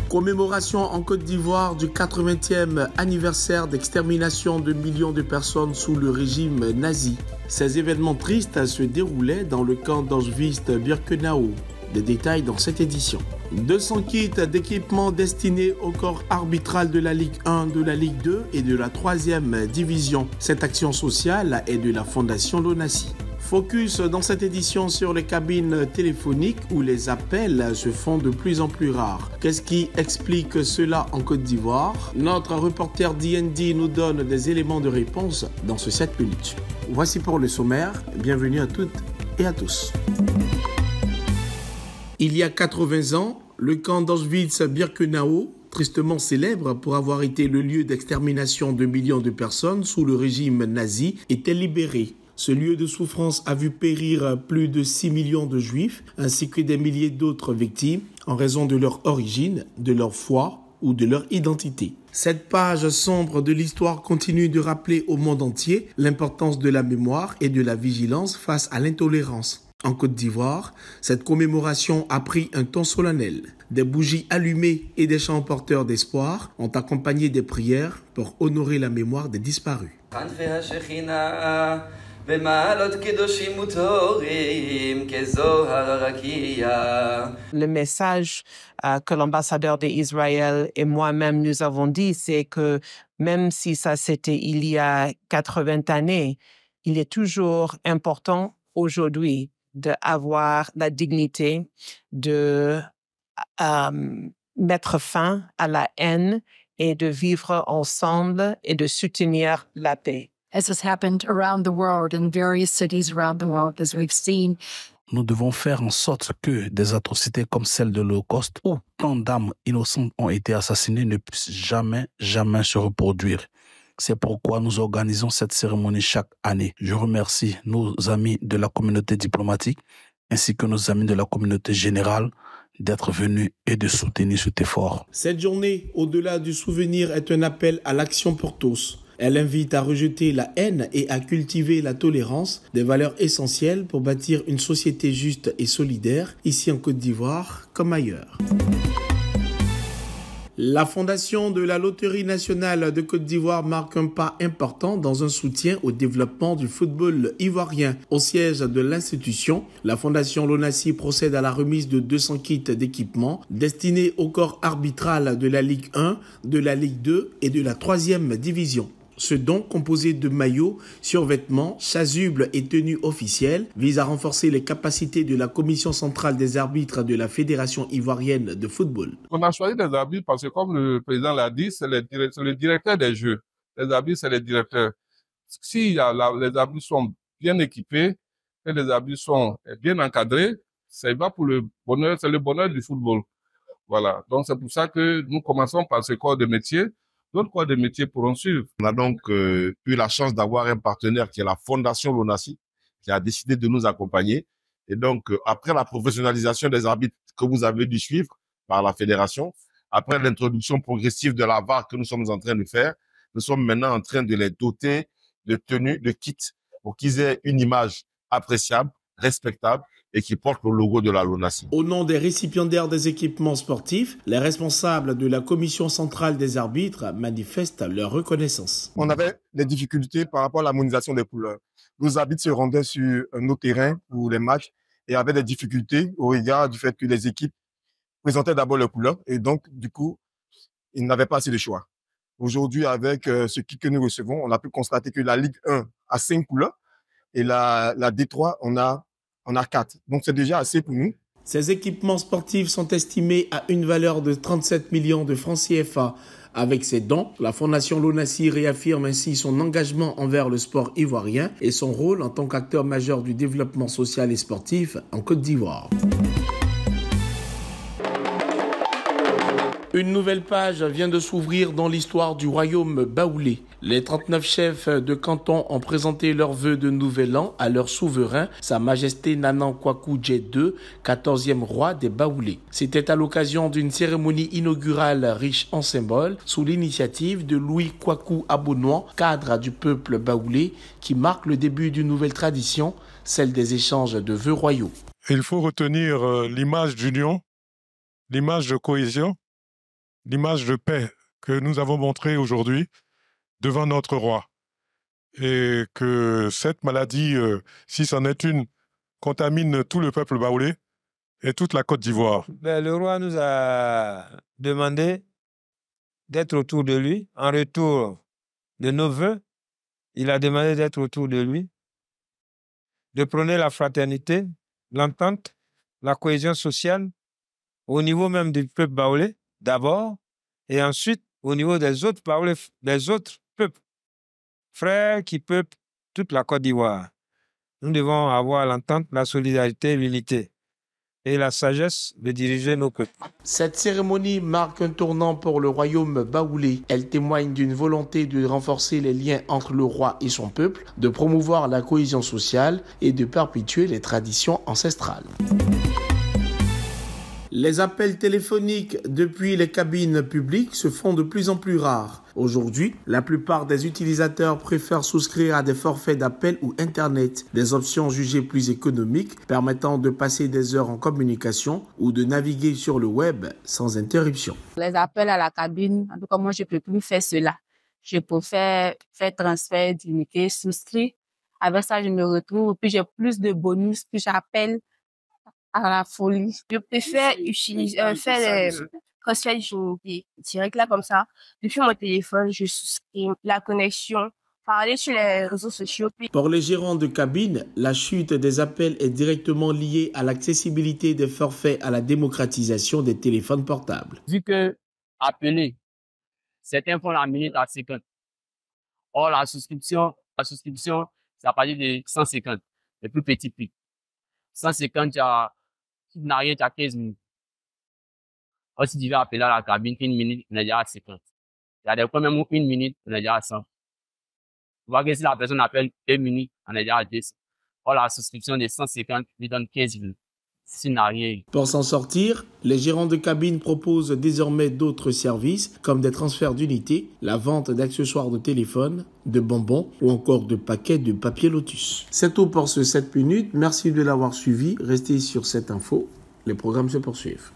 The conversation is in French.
Commémoration en Côte d'Ivoire du 80e anniversaire d'extermination de millions de personnes sous le régime nazi. Ces événements tristes se déroulaient dans le camp d'Auschwitz-Birkenau. Des détails dans cette édition. 200 kits d'équipement destinés au corps arbitral de la Ligue 1, de la Ligue 2 et de la 3e division. Cette action sociale est de la Fondation Lonasi. Focus dans cette édition sur les cabines téléphoniques où les appels se font de plus en plus rares. Qu'est-ce qui explique cela en Côte d'Ivoire? Notre reporter DND nous donne des éléments de réponse dans ce 7 minutes. Voici pour le sommaire. Bienvenue à toutes et à tous. Il y a 80 ans, le camp d'Auschwitz-Birkenau, tristement célèbre pour avoir été le lieu d'extermination de millions de personnes sous le régime nazi, était libéré. Ce lieu de souffrance a vu périr plus de 6 millions de juifs, ainsi que des milliers d'autres victimes en raison de leur origine, de leur foi ou de leur identité. Cette page sombre de l'histoire continue de rappeler au monde entier l'importance de la mémoire et de la vigilance face à l'intolérance. En Côte d'Ivoire, cette commémoration a pris un ton solennel. Des bougies allumées et des chants porteurs d'espoir ont accompagné des prières pour honorer la mémoire des disparus. Le message que l'ambassadeur d'Israël et moi-même nous avons dit, c'est que même si ça c'était il y a 80 années, il est toujours important aujourd'hui d'avoir la dignité de mettre fin à la haine et de vivre ensemble et de soutenir la paix. As has happened around the world in various cities around the world, as we've seen. Nous devons faire en sorte que des atrocités comme celle de l'Holocauste, où tant d'âmes innocentes ont été assassinées, ne puissent jamais se reproduire. C'est pourquoi nous organisons cette cérémonie chaque année. Je remercie nos amis de la communauté diplomatique ainsi que nos amis de la communauté générale d'être venus et de soutenir cet effort. Cette journée, au-delà du souvenir, est un appel à l'action pour tous. Elle invite à rejeter la haine et à cultiver la tolérance, des valeurs essentielles pour bâtir une société juste et solidaire, ici en Côte d'Ivoire comme ailleurs. La fondation de la Loterie nationale de Côte d'Ivoire marque un pas important dans un soutien au développement du football ivoirien. Au siège de l'institution, la fondation Lonasi procède à la remise de 200 kits d'équipement destinés au corps arbitral de la Ligue 1, de la Ligue 2 et de la 3e division. Ce don, composé de maillots, survêtements, chasubles et tenues officielles, vise à renforcer les capacités de la commission centrale des arbitres de la Fédération ivoirienne de football. On a choisi des arbitres parce que, comme le président l'a dit, c'est le directeur des jeux. Les arbitres, c'est les directeurs. Si les arbitres sont bien équipés et les arbitres sont bien encadrés, ça va pour le bonheur, c'est le bonheur du football. Voilà. Donc, c'est pour ça que nous commençons par ce corps de métier. D'autres corps de métier pourront suivre. On a donc eu la chance d'avoir un partenaire qui est la Fondation Lonasi, qui a décidé de nous accompagner. Et donc, après la professionnalisation des arbitres que vous avez dû suivre par la fédération, après l'introduction progressive de la VAR que nous sommes en train de faire, nous sommes maintenant en train de les doter de tenues, de kits, pour qu'ils aient une image appréciable, respectable, et qui porte le logo de la Lonasi. Au nom des récipiendaires des équipements sportifs, les responsables de la commission centrale des arbitres manifestent leur reconnaissance. On avait des difficultés par rapport à l'harmonisation des couleurs. Nos arbitres se rendaient sur nos terrains pour les matchs et avaient des difficultés au regard du fait que les équipes présentaient d'abord leurs couleurs et donc, du coup, ils n'avaient pas assez de choix. Aujourd'hui, avec ce kit que nous recevons, on a pu constater que la Ligue 1 a 5 couleurs et la D3, on a 4. Donc, c'est déjà assez pour nous. Ces équipements sportifs sont estimés à une valeur de 37 millions de francs CFA. Avec ces dons, la Fondation Lonasi réaffirme ainsi son engagement envers le sport ivoirien et son rôle en tant qu'acteur majeur du développement social et sportif en Côte d'Ivoire. Une nouvelle page vient de s'ouvrir dans l'histoire du royaume baoulé. Les 39 chefs de canton ont présenté leurs vœux de nouvel an à leur souverain, Sa Majesté Nanan Kwaku Dje II, 14e roi des Baoulés. C'était à l'occasion d'une cérémonie inaugurale riche en symboles, sous l'initiative de Louis Kwaku Abonouan, cadre du peuple baoulé, qui marque le début d'une nouvelle tradition, celle des échanges de vœux royaux. Il faut retenir l'image d'union, l'image de cohésion, l'image de paix que nous avons montrée aujourd'hui devant notre roi. Et que cette maladie, si c'en est une, contamine tout le peuple baoulé et toute la Côte d'Ivoire. Le roi nous a demandé d'être autour de lui. En retour de nos vœux, il a demandé d'être autour de lui, de prôner la fraternité, l'entente, la cohésion sociale, au niveau même du peuple baoulé, d'abord, et ensuite au niveau des autres baoulés, des autres peuples, frères qui peuplent toute la Côte d'Ivoire. Nous devons avoir l'entente, la solidarité, l'unité et la sagesse de diriger nos peuples. Cette cérémonie marque un tournant pour le royaume baoulé. Elle témoigne d'une volonté de renforcer les liens entre le roi et son peuple, de promouvoir la cohésion sociale et de perpétuer les traditions ancestrales. Les appels téléphoniques depuis les cabines publiques se font de plus en plus rares. Aujourd'hui, la plupart des utilisateurs préfèrent souscrire à des forfaits d'appel ou Internet, des options jugées plus économiques permettant de passer des heures en communication ou de naviguer sur le web sans interruption. Les appels à la cabine, en tout cas moi je ne peux plus faire cela. Je préfère faire transfert d'unité, souscrire. Avec ça, je me retrouve, puis j'ai plus de bonus, puis j'appelle à la folie. Je préfère faire les transferts d'unité direct là comme ça. Depuis mon téléphone, je souscris la connexion, parler sur les réseaux sociaux. Pour les gérants de cabine, la chute des appels est directement liée à l'accessibilité des forfaits à la démocratisation des téléphones portables. Vu que appeler, certains font la minute à 50. Or, la souscription, c'est à partir de 150, le plus petit prix. 150, tu n'as rien, tu as 15 minutes. Or, si tu veux appeler à la cabine, une minute, on est déjà à 50. Il y a des fois même où une minute, on est déjà à 100. Vous voyez que si la personne appelle 1 minute, on est déjà à 200. Or, la souscription de 150 lui donne 15 minutes. Si n'a rien. Pour s'en sortir, les gérants de cabine proposent désormais d'autres services comme des transferts d'unités, la vente d'accessoires de téléphone, de bonbons ou encore de paquets de papier Lotus. C'est tout pour ce 7 minutes. Merci de l'avoir suivi. Restez sur cette info. Les programmes se poursuivent.